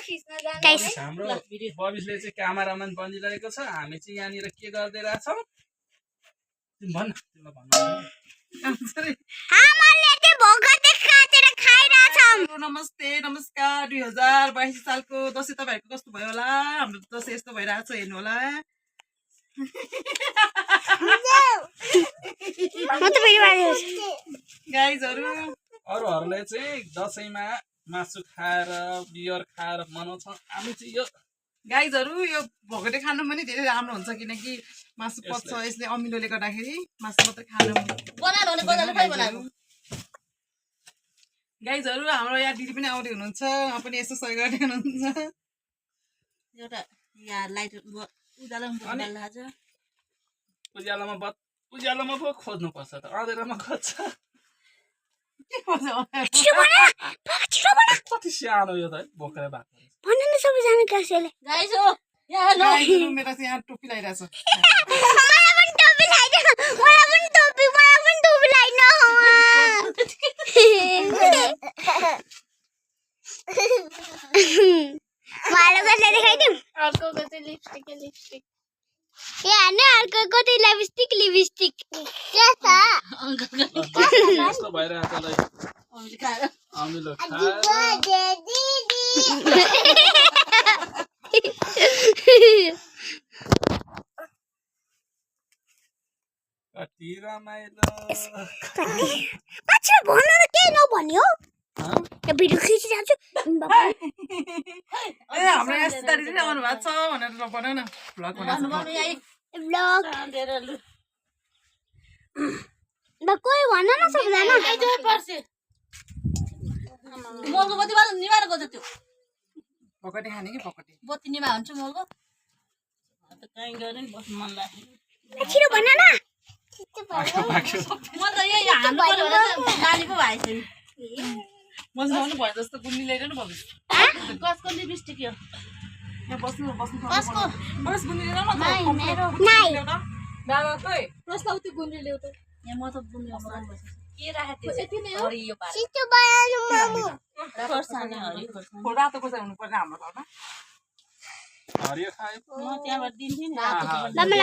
हाम्रो बबिसले चाहिँ क्यामेराम्यान बनिरहेको छ हामी चाहिँ यहाँनिर के गर्दै रहेछौँ भन्न नमस्ते नमस्कार 2022 सालको दसैँ तपाईहरुको कस्तो भयो होला हाम्रो दसैँ यस्तो भइरहेको छ हेर्नु होला गाइजहरु अरूहरूले चाहिँ दसैँमा मासु खाएर बियर खाएर मनाउँछ हामी चाहिँ यो गाइजहरु यो भोगटे खानु पनि धेरै राम्रो हुन्छ किनकि मासु पच्छ यसले अमिलोले गर्दाखेरि मासु मात्र खानु गाइजहरु हाम्रो यहाँ दिदी पनि आउँदै हुनुहुन्छ उहाँ पनि यसो सहयोग गर्दै हुनुहुन्छ एउटा यहाँ लाइट उज्यालोमा पो खोज्नु पर्छ त अँधेरोमा खोज्छ कति सानो यो त बोक्रे भएको मेरो चाहिँ यहाँ टोपी लगाइरहेछ लिपस्टिक यस्तो भइरहेको छ अमिलो कति रमाइलो भिडियो खिचिरहेको हाम्रो यहाँ सितारी पनि आउनु भएको छ भनेर बनाउ न भ्लग कोही भन न सबजना मलको बत्ती बाल निभाएर गयो त्यो पकटे खाने कि पकटे बत्ती निभा हुन्छ मलको कहीँ गएर नि बस्नु मन लाग्यो छिटो भन न म त यही हान्नु पर्यो भने नानी पो भएछ नि मजाउनु भयो जस्तो गुन्नी ल्याइरहनु भयो कसको लिपस्टिक यो यहाँ बस्नु कसको बस गुन्नी ल्याउन न मेरो दादा खोइ प्रस्ताव त्यो गुन्द्री ल्याउ त यहाँ म त गुन्द्री के राखेको थियो यति नै हो हरियो पारे छिटो बनाउनु मामु खोर्सानी हरियो खोर्सानी रातो खोर्सानी हुनु पर्ने हाम्रो घरमा हरियो खायो म त्यहाँबाट दिन्छु नि